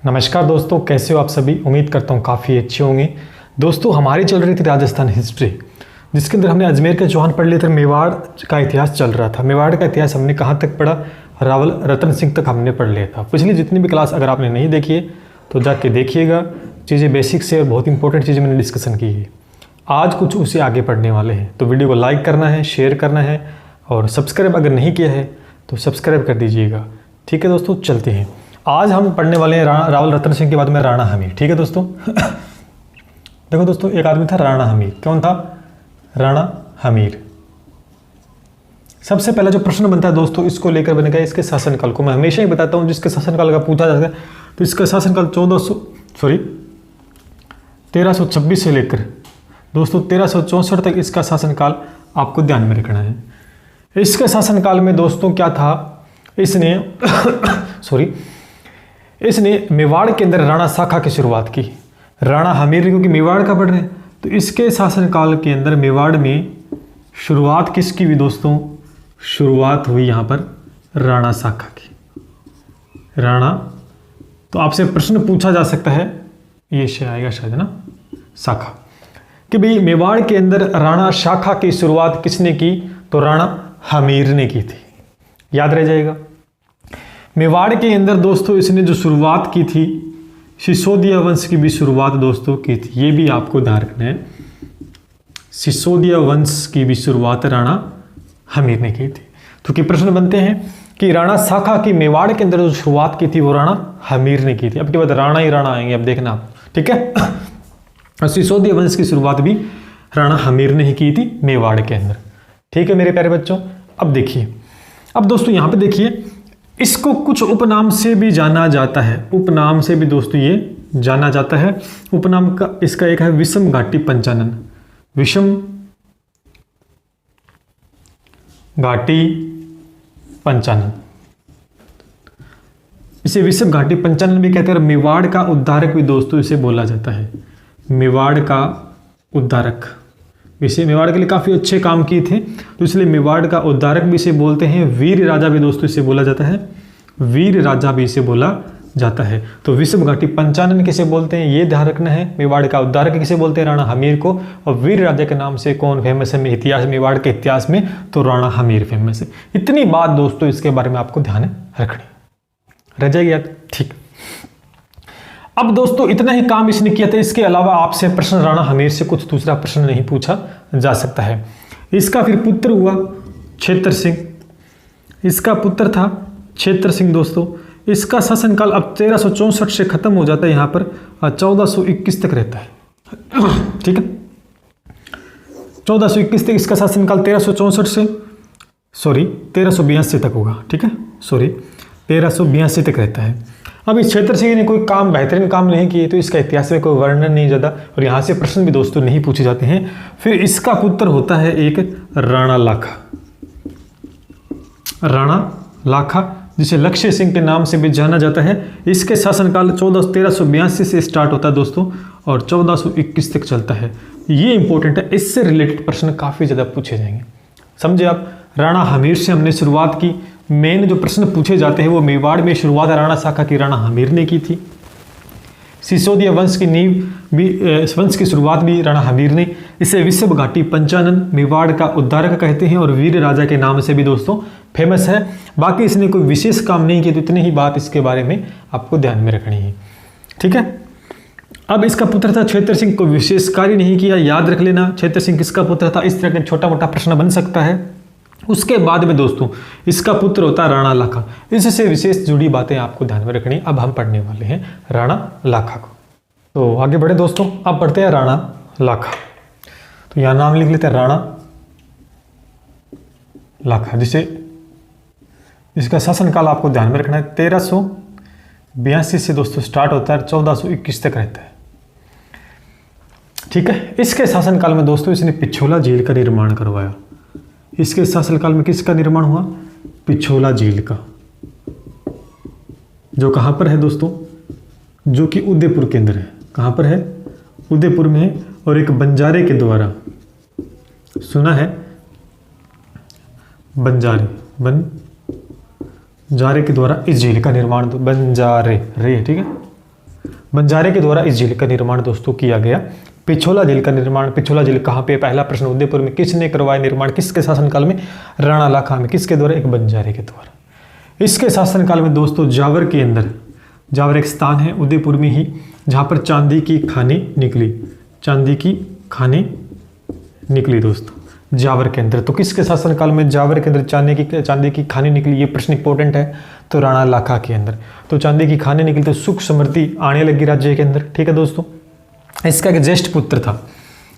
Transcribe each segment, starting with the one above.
नमस्कार दोस्तों, कैसे हो आप सभी। उम्मीद करता हूँ काफ़ी अच्छे होंगे। दोस्तों हमारी चल रही थी राजस्थान हिस्ट्री, जिसके अंदर हमने अजमेर के चौहान पढ़ लिए थे। मेवाड़ का इतिहास चल रहा था। मेवाड़ का इतिहास हमने कहाँ तक पढ़ा, रावल रतन सिंह तक हमने पढ़ लिया था। पिछली जितनी भी क्लास अगर आपने नहीं देखी है तो जाके देखिएगा। चीज़ें बेसिक से और बहुत इंपॉर्टेंट चीज़ें मैंने डिस्कशन की है। आज कुछ उससे आगे पढ़ने वाले हैं, तो वीडियो को लाइक करना है, शेयर करना है और सब्सक्राइब अगर नहीं किया है तो सब्सक्राइब कर दीजिएगा। ठीक है दोस्तों, चलते हैं। आज हम पढ़ने वाले हैं रावल रतन सिंह के बाद में राणा हमीर। ठीक है दोस्तों। देखो दोस्तों, एक आदमी था राणा हमीर। कौन था? राणा हमीर। सबसे पहला जो प्रश्न बनता है दोस्तों, इसको लेकर बनेगा इसके शासनकाल को। मैं हमेशा ही बताता हूँ जिसके शासनकाल का पूछा जाता है तो इसका शासनकाल 1326 से लेकर दोस्तों 1364 तक इसका शासनकाल आपको ध्यान में रखना है। इसके शासनकाल में दोस्तों क्या था, इसने मेवाड़ के अंदर राणा शाखा की शुरुआत की। राणा हमीर क्योंकि मेवाड़ का पढ़ रहे हैं, तो इसके शासनकाल के अंदर मेवाड़ में शुरुआत किसकी हुई दोस्तों? शुरुआत हुई यहाँ पर राणा शाखा की। राणा, तो आपसे प्रश्न पूछा जा सकता है, ये से आएगा शायद ना, शाखा, कि भाई मेवाड़ के अंदर राणा शाखा की शुरुआत किसने की? तो राणा हमीर ने की थी। याद रह जाएगा। मेवाड़ के अंदर दोस्तों इसने जो शुरुआत की थी, सिसोदिया वंश की भी शुरुआत दोस्तों की थी। ये भी आपको ध्यान रखना है। सिसोदिया वंश की भी शुरुआत राणा हमीर ने की थी। तो कि प्रश्न बनते हैं कि राणा शाखा की मेवाड़ के अंदर जो शुरुआत की थी वो राणा हमीर ने की थी। अब के बाद राणा ही राणा आएंगे, अब देखना आप। ठीक है। और सिसोदिया वंश की शुरुआत भी राणा हमीर ने ही की थी मेवाड़ के अंदर। ठीक है मेरे प्यारे बच्चों। अब देखिए, अब दोस्तों यहां पे देखिए, इसको कुछ उपनाम से भी जाना जाता है। उपनाम से भी दोस्तों ये जाना जाता है। उपनाम का इसका एक है विषम घाटी पंचानन। विषम घाटी पंचानन, इसे विषम घाटी पंचानन भी कहते हैं। मेवाड़ का उद्धारक भी दोस्तों इसे बोला जाता है। मेवाड़ का उद्धारक, इसे मेवाड़ के लिए काफ़ी अच्छे काम किए थे तो इसलिए मेवाड़ का उद्धारक भी इसे बोलते हैं। वीर राजा भी दोस्तों इसे बोला जाता है। वीर राजा भी इसे बोला जाता है। तो विषम घाटी पंचानन किसे बोलते हैं ये ध्यान रखना है। मेवाड़ का उद्धारक किसे बोलते हैं? राणा हमीर को। और वीर राजा के नाम से कौन फेमस है इतिहास, मेवाड़ के इतिहास में? तो राणा हमीर फेमस है। इतनी बात दोस्तों इसके बारे में आपको ध्यान रखनी रह जाएगी याद। ठीक। अब दोस्तों इतना ही काम इसने किया था। इसके अलावा आपसे प्रश्न राणा हमीर से कुछ दूसरा प्रश्न नहीं पूछा जा सकता है। इसका फिर पुत्र हुआ क्षेत्र सिंह। इसका पुत्र था क्षेत्र सिंह दोस्तों। इसका शासनकाल अब 1364 से खत्म हो जाता है, यहाँ पर 1421 तक रहता है। ठीक है, 1421 तक इसका शासनकाल 1382 तक होगा। ठीक है, 1382 तक रहता है। अब इस क्षेत्र से ने कोई काम, बेहतरीन काम नहीं किए तो इसका इतिहास में कोई वर्णन नहीं ज़्यादा, और यहाँ से प्रश्न भी दोस्तों नहीं पूछे जाते हैं। फिर इसका पुत्र होता है एक राणा लाखा। राणा लाखा, जिसे लक्ष्य सिंह के नाम से भी जाना जाता है। इसके शासनकाल 1382 से स्टार्ट होता है दोस्तों और 1421 तक चलता है। ये इंपॉर्टेंट है, इससे रिलेटेड प्रश्न काफ़ी ज़्यादा पूछे जाएंगे। समझे आप। राणा हमीर से हमने शुरुआत की। मेन जो प्रश्न पूछे जाते हैं वो मेवाड़ में शुरुआत राणा शाखा की राणा हमीर ने की थी। सिसोदिया वंश की नींव भी, वंश की शुरुआत भी राणा हमीर ने। इसे विषम घाटी पंचानन, मेवाड़ का उद्धारक कहते हैं और वीर राजा के नाम से भी दोस्तों फेमस है। बाकी इसने कोई विशेष काम नहीं किया, तो इतनी ही बात इसके बारे में आपको ध्यान में रखनी है। ठीक है। अब इसका पुत्र था क्षेत्र सिंह, कोई विशेष कार्य नहीं किया, याद रख लेना क्षेत्र सिंह किसका पुत्र था। इस तरह का छोटा मोटा प्रश्न बन सकता है। उसके बाद में दोस्तों इसका पुत्र होता है राणा लाखा। इससे विशेष जुड़ी बातें आपको ध्यान में रखनी। अब हम पढ़ने वाले हैं राणा लाखा को। तो आगे बढ़े दोस्तों, अब पढ़ते हैं राणा लाखा। तो यहां नाम लिख लेते हैं राणा लाखा, जिसे इसका शासनकाल आपको ध्यान में रखना है। 1382 से दोस्तों स्टार्ट होता है, 1421 तक रहता है। ठीक है। इसके शासनकाल में दोस्तों इसने पिछोला झील का निर्माण करवाया। इसके शासनकाल में किसका निर्माण हुआ? पिछोला झील का, जो कहां पर है दोस्तों? जो कि उदयपुर के अंदर है। कहां पर है? उदयपुर में है। और एक बंजारे के द्वारा, सुना है बंजारे, बंजारे के द्वारा इस झील का निर्माण, बंजारे रे, ठीक है, बंजारे के द्वारा इस झील का निर्माण दोस्तों किया गया। पिछोला झील का निर्माण, पिछोला झील कहाँ पे? पहला प्रश्न, उदयपुर में। किसने करवाया निर्माण? किसके शासनकाल में? राणा लाखा में। किसके द्वारा? एक बंजारे के द्वारा। इसके शासनकाल में दोस्तों जावर के अंदर, जावर एक स्थान है उदयपुर में ही, जहाँ पर चांदी की खानी निकली, चांदी की खानी निकली दोस्तों जावर के अंदर। तो किसके शासनकाल में जावर के अंदर चांदी की खानी निकली? ये प्रश्न इंपॉर्टेंट है। तो राणा लाखा के अंदर तो चांदी की खानी निकली, तो सुख समृद्धि आने लगी राज्य के अंदर। ठीक है दोस्तों। इसका एक ज्येष्ठ पुत्र था,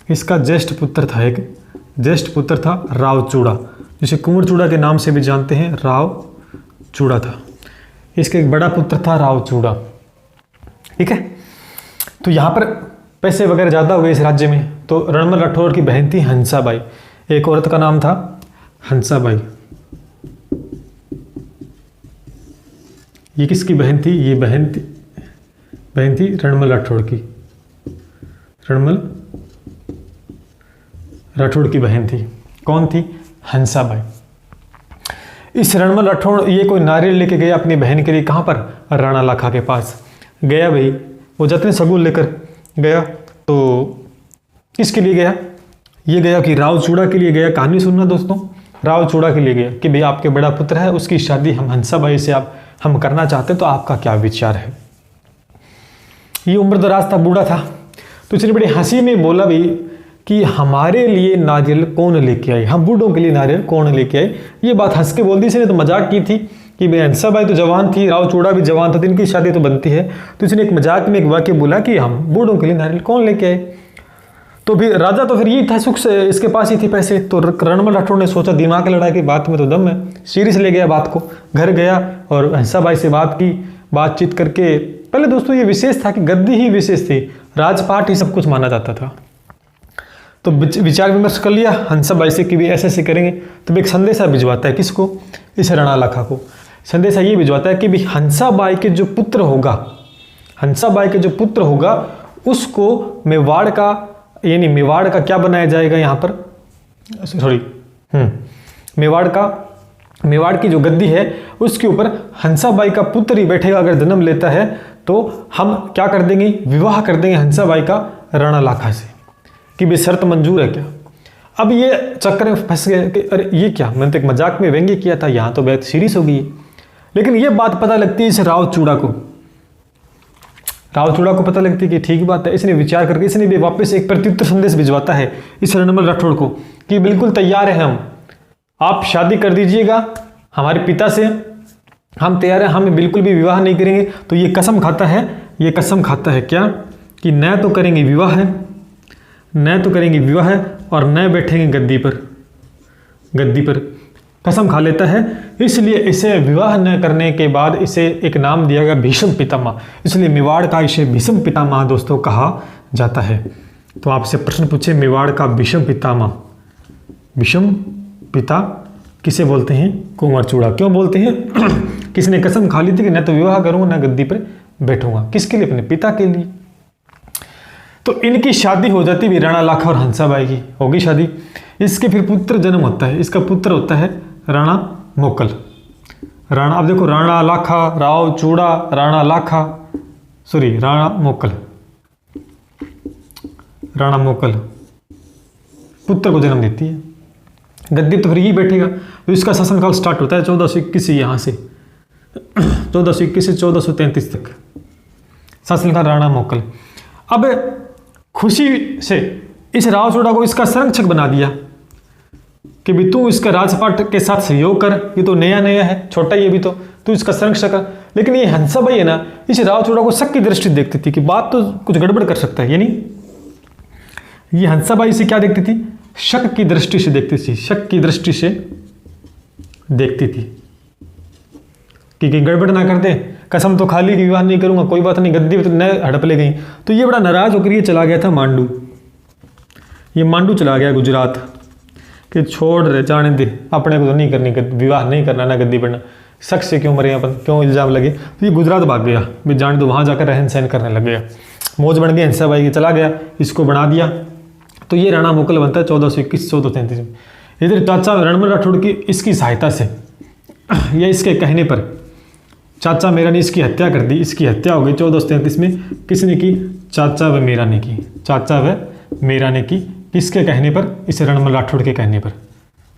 इसका ज्येष्ठ पुत्र था, एक ज्येष्ठ पुत्र था राव चूड़ा, जिसे कुंवर चूड़ा के नाम से भी जानते हैं, राव चूड़ा था। इसका एक बड़ा पुत्र था राव चूड़ा। ठीक है। तो यहाँ पर पैसे वगैरह ज़्यादा हुए इस राज्य में, तो रणमल राठौर की बहन थी हंसाबाई, एक औरत का नाम था हंसाबाई। ये किसकी बहन थी? ये बहन थी रणमल राठौड़ की, रणमल राठौड़ की बहन थी। कौन थी? हंसाबाई। इस रणमल राठौड़ ये कोई नारियल लेके गया अपनी बहन के लिए, कहाँ पर? राणा लाखा के पास गया भाई। वो जतने सगुन लेकर गया, तो किसके लिए गया? ये गया कि राव चूड़ा के लिए गया। कहानी सुनना दोस्तों, राव चूड़ा के लिए गया कि भाई आपके बड़ा पुत्र है, उसकी शादी हम हंसाबाई से हम करना चाहते हैं, तो आपका क्या विचार है? ये उम्रदराज था, बूढ़ा था, तो इसने बड़ी हंसी में बोला भाई कि हमारे लिए नारियल कौन लेके आए, हम बूढ़ों के लिए नारियल कौन लेके आए। ये बात हंस के बोल दी। इसने तो मजाक की थी कि भाई हंसाबाई तो जवान थी, राव चूड़ा भी जवान था, तो इनकी शादी तो बनती है। तो इसने एक मजाक में एक वाक्य बोला कि हम बूढ़ों के लिए नारियल कौन लेके आए। तो फिर राजा तो फिर यही था, सुख से इसके पास ही थे पैसे। तो रणमल राठौड़ ने सोचा दिमाग लड़ाई की बात में तो दम है, सीरियस ले गया बात को, घर गया और हंसाबाई से बात की, बातचीत करके। पहले दोस्तों ये विशेष था कि गद्दी ही विशेष थी, राजपाट ही सब कुछ माना जाता था। तो विचार विमर्श कर लिया हंसाबाई से कि भी ऐसे ऐसे करेंगे। तो एक संदेशा भिजवाता है, किसको? इस राणा लाखा को। संदेशा ये भिजवाता है कि भी हंसाबाई के जो पुत्र होगा, हंसाबाई के जो पुत्र होगा उसको मेवाड़ का, यानी मेवाड़ का क्या बनाया जाएगा यहाँ पर? सॉरी, मेवाड़ की जो गद्दी है उसके ऊपर हंसाबाई का पुत्र ही बैठेगा। अगर जन्म लेता है तो हम क्या कर देंगे? विवाह कर देंगे हंसाबाई का राणा लाखा से, कि भी शर्त मंजूर है क्या? अब ये चक्कर में फंस गए कि अरे ये क्या, मैंने तो एक मजाक में व्यंग्य किया था, यहाँ तो बात सीरियस हो गई है। लेकिन ये बात पता लगती है इस राव चूड़ा को, राव चूड़ा को पता लगती है कि ठीक बात है। इसने विचार करके इसने भी वापस एक प्रत्युत्तर संदेश भिजवाता है इस रणमल राठौड़ को कि बिल्कुल तैयार है हम, आप शादी कर दीजिएगा हमारे पिता से, हम तैयार हैं, हम बिल्कुल भी विवाह नहीं करेंगे। तो ये कसम खाता है, ये कसम खाता है क्या? कि न तो करेंगे विवाह है, न तो करेंगे विवाह है और न बैठेंगे गद्दी पर कसम खा लेता है। इसलिए इसे विवाह न करने के बाद इसे एक नाम दिया गया भीष्म पितामह, इसलिए मेवाड़ का इसे भीष्म पितामह दोस्तों कहा जाता है। तो आपसे प्रश्न पूछे, मेवाड़ का भीष्म पितामह, भीष्म पिता किसे बोलते हैं? कुंवर चूड़ा। क्यों बोलते हैं? किसने कसम खा ली थी कि न तो विवाह करूंगा न गद्दी पर बैठूंगा। किसके लिए? अपने पिता के लिए। तो इनकी शादी हो जाती है राणा लाखा और हंसाबाई की, होगी शादी। इसके फिर पुत्र जन्म होता है, इसका पुत्र होता है राणा मोकल। राणा, अब देखो राणा लाखा, राव चूड़ा, राणा लाखा, सॉरी राणा मोकल, राणा मोकल पुत्र को जन्म देती है। गद्दी तो फिर ही बैठेगा। तो इसका शासनकाल स्टार्ट होता है 1421 से, यहाँ से 1421 से 1433 तक शासनकाल राणा मोकल। अब खुशी से इस राव चूड़ा को इसका संरक्षक बना दिया कि भी तू इसका राजपाट के साथ सहयोग कर, ये तो नया है, छोटा ही है भी, तो तू इसका संरक्षक कर। लेकिन ये हंसाबाई है ना, इस राव चूड़ा को शक की दृष्टि देखती थी कि बात तो कुछ गड़बड़ कर सकता है। यानी ये हंसाबाई से क्या देखती थी? शक की दृष्टि से देखती थी, शक की दृष्टि से देखती थी कि गड़बड़ ना कर दे। कसम तो खाली विवाह नहीं करूंगा, कोई बात नहीं, गद्दी तो न हड़प ले गई। तो ये बड़ा नाराज होकर ये चला गया था मांडू, ये मांडू चला गया गुजरात, कि छोड़ रहे, जाने दे, अपने को तो नहीं करनी, विवाह नहीं करना ना गद्दी बढ़ना, शक से क्यों मरे अपन, क्यों इल्जाम लगे। तो ये गुजरात भाग गया, भी जाने दो, वहाँ जाकर रहन सहन करने लग गया, मौज बन गई, हंसाबाई के चला गया, इसको बना दिया। तो ये राणा मोकल बनता है 1421 1433 में। इधर चाचा रणमल राठौड़ की इसकी सहायता से या इसके कहने पर चाचा मेरा ने इसकी हत्या कर दी, इसकी हत्या हो गई 1433 में। किसने की? चाचा व मेरा ने की। चाचा व मेरा ने की, किसके कहने पर? इस रणमल राठौड़ के कहने पर।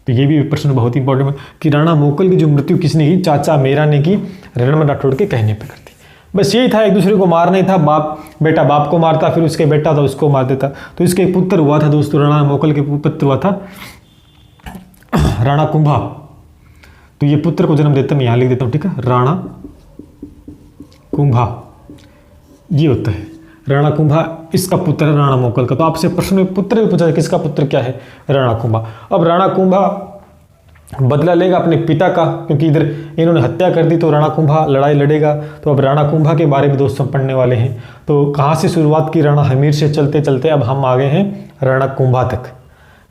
तो ये भी प्रश्न बहुत इंपॉर्टेंट है कि राणा मोकल की जो मृत्यु किसने की? चाचा मेरा ने की, रणमल राठौड़ के कहने पर कर दी। बस यही था, एक दूसरे को मारना ही था। बाप बेटा बाप को मारता, फिर उसके बेटा था उसको मार देता। तो इसके एक पुत्र हुआ था दोस्तों, राणा मोकल के पुत्र हुआ था राणा कुंभा। तो ये पुत्र को जन्म देता, मैं यहाँ लिख देता हूँ, ठीक है, राणा कुंभा ये होता है। राणा कुंभा इसका पुत्र है राणा मोकल का। तो आपसे प्रश्न में पुत्र भी पूछा, किसका पुत्र क्या है? राणा कुंभा। अब राणा कुंभा बदला लेगा अपने पिता का, क्योंकि इधर इन्होंने हत्या कर दी, तो राणा कुंभा लड़ाई लड़ेगा। तो अब राणा कुंभा के बारे में दोस्तों पढ़ने वाले हैं। तो कहाँ से शुरुआत की? राणा हमीर से चलते चलते अब हम आ गए हैं राणा कुंभा तक।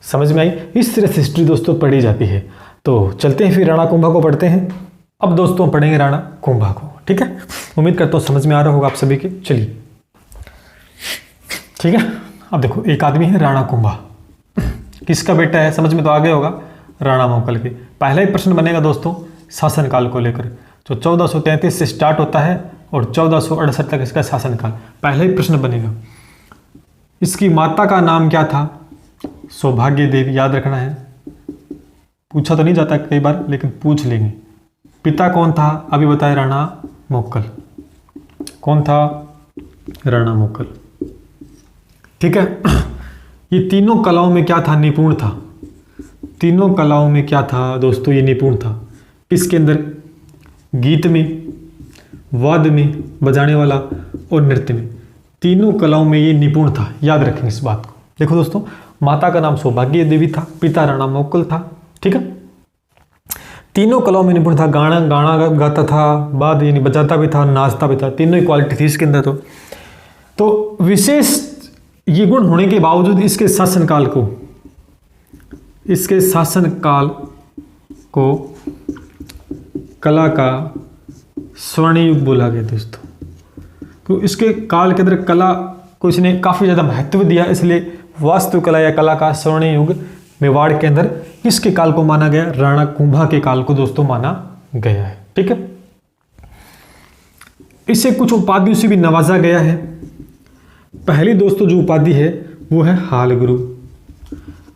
समझ में आई? इस तरह से हिस्ट्री दोस्तों पढ़ी जाती है। तो चलते हैं फिर राणा कुंभा को पढ़ते हैं। अब दोस्तों पढ़ेंगे राणा कुंभा को, ठीक है। उम्मीद करता हूँ समझ में आ रहा होगा आप सभी के। चलिए ठीक है। अब देखो, एक आदमी है राणा कुंभा, किसका बेटा है? समझ में तो आ गया होगा, राणा मोकल के। पहला ही प्रश्न बनेगा दोस्तों शासनकाल को लेकर, जो 1433 से स्टार्ट होता है और 1468 तक इसका शासनकाल। पहला ही प्रश्न बनेगा। इसकी माता का नाम क्या था? सौभाग्य देवी, याद रखना है। पूछा तो नहीं जाता कई बार, लेकिन पूछ लेंगे। पिता कौन था? अभी बताया, राणा मोकल। कौन था? राणा मोकल, ठीक है। ये तीनों कलाओं में क्या था? निपुण था। तीनों कलाओं में क्या था दोस्तों? ये निपुण था। किसके अंदर? गीत में, वाद्य में, बजाने वाला, और नृत्य में। तीनों कलाओं में ये निपुण था, याद रखेंगे इस बात को। देखो दोस्तों, माता का नाम सौभाग्य देवी था, पिता राणा मोकल था, ठीक है। तीनों कलाओं में निपुण था। गाना गाता था, बाद यानी बजाता भी था, नाचता भी था। तीनों ही क्वालिटी थी इसके अंदर। तो विशेष ये गुण होने के बावजूद इसके शासनकाल को कला का स्वर्ण युग बोला गया दोस्तों। तो इसके काल के अंदर कला को इसने काफ़ी ज़्यादा महत्व दिया, इसलिए वास्तुकला या कला का स्वर्ण युग मेवाड़ के अंदर किसके काल को माना गया? राणा कुंभा के काल को दोस्तों माना गया है, ठीक है। इसे कुछ उपाधियों से भी नवाजा गया है। पहली दोस्तों जो उपाधि है वो है हाल गुरु।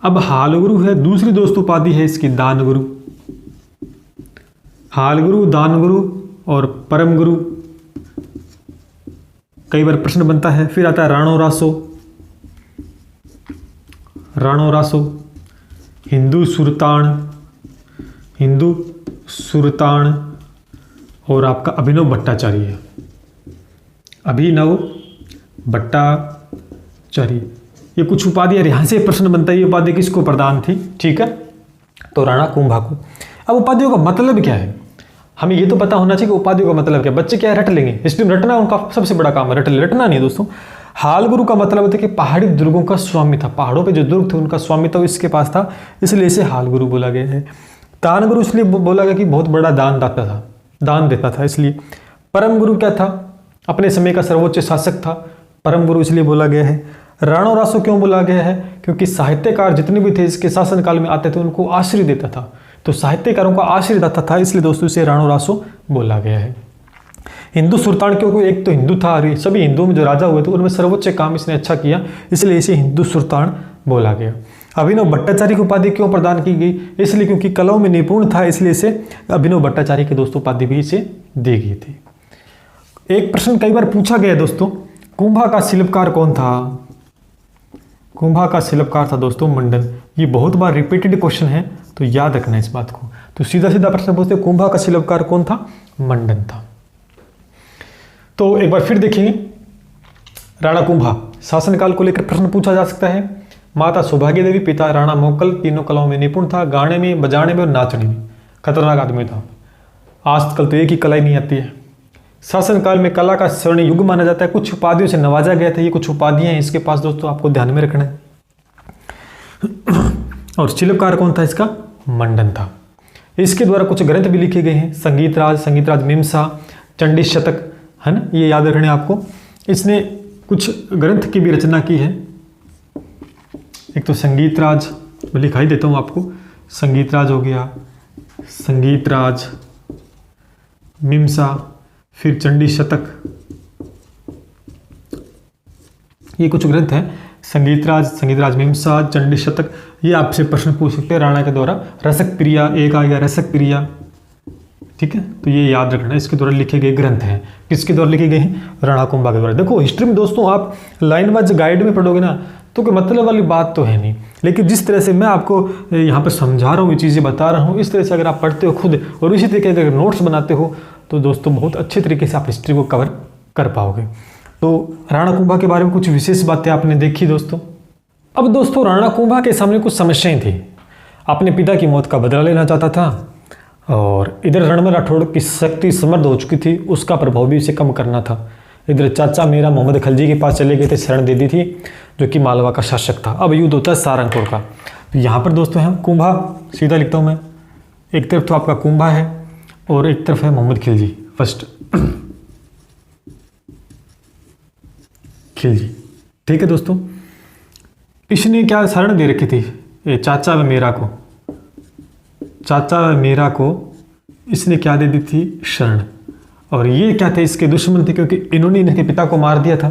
अब हाल गुरु है। दूसरी दोस्तों उपाधि है इसकी दान गुरु। हाल गुरु, दान गुरु और परम गुरु। कई बार प्रश्न बनता है। फिर आता है राणो रासो। राणो रासो, हिंदू सुरतान और आपका अभिनव भट्टाचार्य है। अभिनव भट्टाचार्य, ये कुछ उपाधियां। यहाँ से प्रश्न बनता है ये उपाधि किसको प्रदान थी? ठीक है, तो राणा कुंभा को। अब उपाधियों का मतलब क्या है? हमें ये तो पता होना चाहिए कि उपाधियों का मतलब क्या। बच्चे क्या रट लेंगे, हिस्ट्री में रटना उनका सबसे बड़ा काम है। रटना नहीं दोस्तों। हाल गुरु का मतलब होता है कि पहाड़ी दुर्गों का स्वामी था। पहाड़ों पे जो दुर्ग थे उनका स्वामी था, इसके पास था, इसलिए इसे हाल गुरु बोला गया है। दान गुरु इसलिए बोला गया कि बहुत बड़ा दान देता था, इसलिए। परम गुरु क्या था? अपने समय का सर्वोच्च शासक था, परम गुरु इसलिए बोला गया है। राणो रासो क्यों बोला गया है? क्योंकि साहित्यकार जितने भी थे इसके शासनकाल में आते थे उनको आश्रय देता था, तो साहित्यकारों का आश्रय देता था, इसलिए दोस्तों इसे राणो रासो बोला गया है। हिंदू सुल्तान, क्योंकि एक तो हिंदू था और सभी हिंदुओं में जो राजा हुए थे उनमें सर्वोच्च काम इसने अच्छा किया, इसलिए इसे हिंदू सुल्तान बोला गया। अभिनव भट्टाचार्य की उपाधि क्यों प्रदान की गई? इसलिए क्योंकि कलाओं में निपुण था, इसलिए इसे अभिनव भट्टाचार्य की दोस्तों उपाधि भी इसे दी गई थी। एक प्रश्न कई बार पूछा गया दोस्तों, कुंभा का शिल्पकार कौन था? कुंभा का शिल्पकार था दोस्तों मंडन। ये बहुत बार रिपीटेड क्वेश्चन है, तो याद रखना इस बात को। तो सीधा सीधा प्रश्न पूछते, कुंभा का शिल्पकार कौन था? मंडन था। तो एक बार फिर देखेंगे, राणा कुंभा शासनकाल को लेकर प्रश्न पूछा जा सकता है। माता सौभाग्य देवी, पिता राणा मोकल, तीनों कलाओं में निपुण था, गाने में, बजाने में और नाचने में। खतरनाक आदमी था। आजकल तो एक ही कला ही नहीं आती है। शासनकाल में कला का स्वर्ण युग माना जाता है। कुछ उपाधियों से नवाजा गया था। ये कुछ उपाधियां हैं इसके पास दोस्तों, आपको ध्यान में रखना है। और शिल्पकार कौन था इसका? मंडन था। इसके द्वारा कुछ ग्रंथ भी लिखे गए हैं। संगीतराज मीमांसा, चंडी शतक, है ना, ये याद रखने आपको। इसने कुछ ग्रंथ की भी रचना की है। एक तो संगीतराज, मैं लिखा ही देता हूँ आपको। संगीतराज हो गया, संगीतराज, मीमांसा, फिर चंडी शतक, ये कुछ ग्रंथ हैं। संगीतराज मीमांसा, चंडी शतक, ये आपसे प्रश्न पूछ सकते हैं राणा के द्वारा। रसक प्रिया एक आ गया, रसक प्रिया, ठीक है, तो ये याद रखना, इसके द्वारा लिखे गए ग्रंथ हैं। किसके द्वारा लिखे गए हैं? राणा कुंभा के द्वारा। देखो हिस्ट्री में दोस्तों आप लाइन वाइज गाइड में पढ़ोगे ना तो कोई मतलब वाली बात तो है नहीं, लेकिन जिस तरह से मैं आपको यहाँ पर समझा रहा हूँ, ये चीज़ें बता रहा हूँ, इस तरह से अगर आप पढ़ते हो खुद और इसी तरीके के अगर नोट्स बनाते हो तो दोस्तों बहुत अच्छे तरीके से आप हिस्ट्री को कवर कर पाओगे। तो राणा कुंभा के बारे में कुछ विशेष बातें आपने देखी दोस्तों। अब दोस्तों राणा कुंभा के सामने कुछ समस्याएं थी। अपने पिता की मौत का बदला लेना चाहता था और इधर रणमल राठौड़ की शक्ति समृद्ध हो चुकी थी, उसका प्रभाव भी उसे कम करना था। इधर चाचा मेरा मोहम्मद खलजी के पास चले गए थे शरण दे दी थी, जो कि मालवा का शासक था। अब युद्ध होता है सारंगपुर का। तो यहाँ पर दोस्तों है कुंभा, सीधा लिखता हूँ मैं, एक तरफ तो आपका कुंभा है और एक तरफ है मोहम्मद खिलजी फर्स्ट खिलजी, ठीक है दोस्तों। इसने क्या शरण दे रखी थी चाचा व मेरा को, चाचा व मेरा को इसने क्या दे दी थी? शरण। और ये क्या थे? इसके दुश्मन थे, क्योंकि इन्होंने इनके पिता को मार दिया था।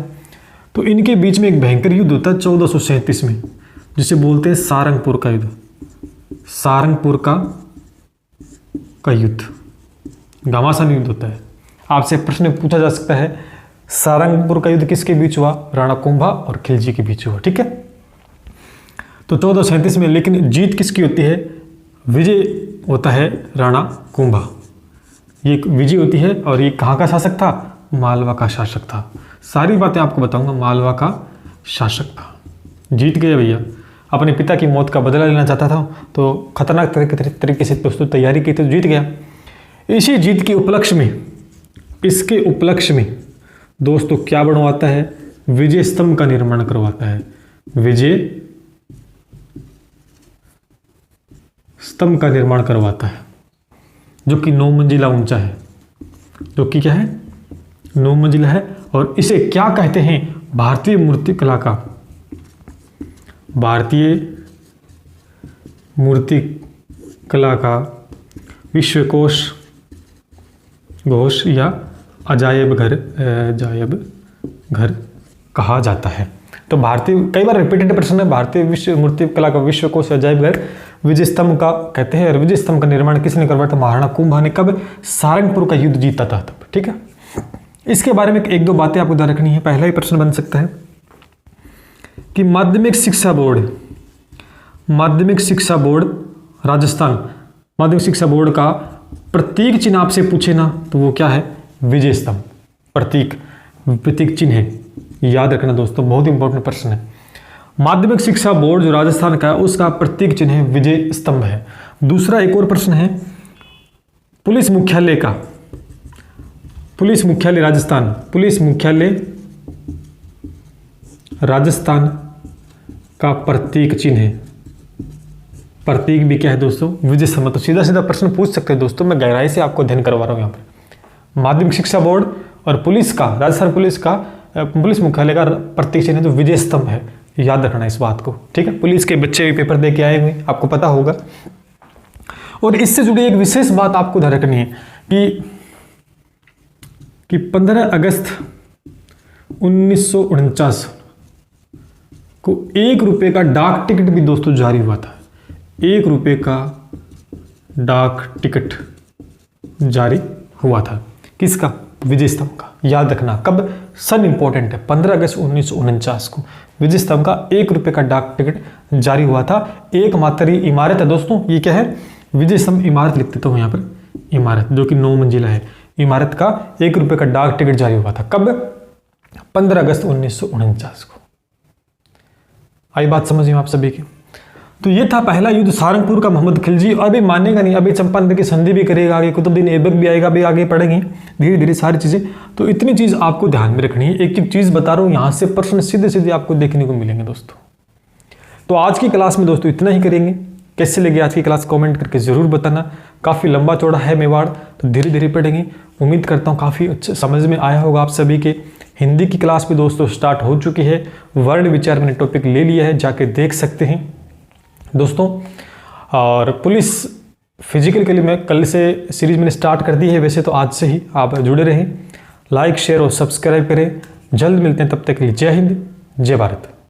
तो इनके बीच में एक भयंकर युद्ध होता है 1437 में, जिसे बोलते हैं सारंगपुर का युद्ध। सारंगपुर का युद्ध घमासान युद्ध होता है। आपसे प्रश्न पूछा जा सकता है सारंगपुर का युद्ध किसके बीच हुआ? राणा कुंभा और खिलजी के बीच हुआ, ठीक है। तो 1437 में, लेकिन जीत किसकी होती है? विजय होता है राणा कुंभा। ये विजय होती है और ये कहाँ का शासक था? मालवा का शासक था। सारी बातें आपको बताऊंगा। मालवा का शासक था, जीत गए भैया। अपने पिता की मौत का बदला लेना चाहता था, तो खतरनाक तरीके से दोस्तों तैयारी की थी, तो जीत गया। इसी जीत के उपलक्ष्य में, इसके उपलक्ष्य में दोस्तों क्या बनवाता है? विजय स्तंभ का निर्माण करवाता है। विजय स्तंभ का निर्माण करवाता है, जो कि 9 मंजिला ऊंचा है, जो कि क्या है? 9 मंजिला है। और इसे क्या कहते हैं? भारतीय मूर्ति कला का, भारतीय मूर्ति कला का विश्वकोश घोष या अजायब घर कहा जाता है। तो भारतीय, कई बार रिपीटेड प्रश्न है, भारतीय विश्व मूर्ति कला का विश्वकोश अजायब घर विजय स्तंभ का कहते हैं। और विजय स्तंभ का निर्माण किसने करवाया था? महाराणा कुंभा ने। कब? सारंगपुर का युद्ध जीता था तब, ठीक है। इसके बारे में एक दो बातें आपको ध्यान रखनी है। पहला ही प्रश्न बन सकता है कि माध्यमिक शिक्षा बोर्ड राजस्थान माध्यमिक शिक्षा बोर्ड का प्रतीक चिन्ह आपसे पूछे ना, तो वो क्या है? विजय स्तंभ। प्रतीक चिन्ह है, याद रखना दोस्तों, बहुत इंपॉर्टेंट प्रश्न है। माध्यमिक शिक्षा बोर्ड जो राजस्थान का है उसका प्रतीक चिन्ह है विजय स्तंभ है। दूसरा एक और प्रश्न है, पुलिस मुख्यालय राजस्थान का प्रतीक चिन्ह है। प्रतीक भी क्या है दोस्तों? विजय स्तंभ। तो सीधा सीधा प्रश्न पूछ सकते हैं दोस्तों, मैं गहराई से आपको अध्ययन करवा रहा हूं यहाँ पर। माध्यमिक शिक्षा बोर्ड और पुलिस का, राजस्थान पुलिस मुख्यालय का प्रतीक चिन्ह जो विजय स्तंभ है, याद रखना इस बात को, ठीक है। पुलिस के बच्चे भी पेपर दे के आए हुए, आपको पता होगा। और इससे जुड़ी एक विशेष बात आपको ध्यान रखनी है कि 15 अगस्त 1949 को 1 रुपये का डाक टिकट भी दोस्तों जारी हुआ था। 1 रुपये का डाक टिकट जारी हुआ था। किसका? विजय स्तंभ का। याद रखना कब? सन इंपॉर्टेंट है, 15 अगस्त 1949 को विजय स्तंभ का 1 रुपये का डाक टिकट जारी हुआ था। एकमात्र इमारत है दोस्तों, ये क्या है? विजय स्तंभ इमारत लिख देता हूं यहाँ पर, इमारत जो कि 9 मंजिला है। इमारत का 1 रुपये का डाक टिकट जारी हुआ था। कब? 15 अगस्त 1949 को। आई बात समझ में आप सभी की? तो ये था पहला युद्ध सारंगपुर का मोहम्मद खिलजी। अभी मानेगा नहीं, अभी चंपानेर की संधि भी करेगा, आगे कुतुबुद्दीन ऐबक भी आएगा, अभी आगे पढ़ेंगे धीरे धीरे सारी चीजें। तो इतनी चीज आपको ध्यान में रखनी है। एक एक चीज बता रहा हूं, यहां से प्रश्न सीधे सीधे आपको देखने को मिलेंगे दोस्तों। तो आज की क्लास में दोस्तों इतना ही करेंगे। कैसे लगी आज की क्लास कमेंट करके जरूर बताना। काफी लंबा चौड़ा है मेवाड़, तो धीरे धीरे पढ़ेंगे। उम्मीद करता हूँ काफी अच्छा समझ में आया होगा आप सभी के। हिंदी की क्लास भी दोस्तों स्टार्ट हो चुकी है। वर्ण विचार मैंने टॉपिक ले लिया है, जाके देख सकते हैं दोस्तों। और पुलिस फिजिकल के लिए मैं कल से सीरीज मैंने स्टार्ट कर दी है, वैसे तो आज से ही आप जुड़े रहें। लाइक शेयर और सब्सक्राइब करें। जल्द मिलते हैं, तब तक के लिए जय हिंद जय भारत।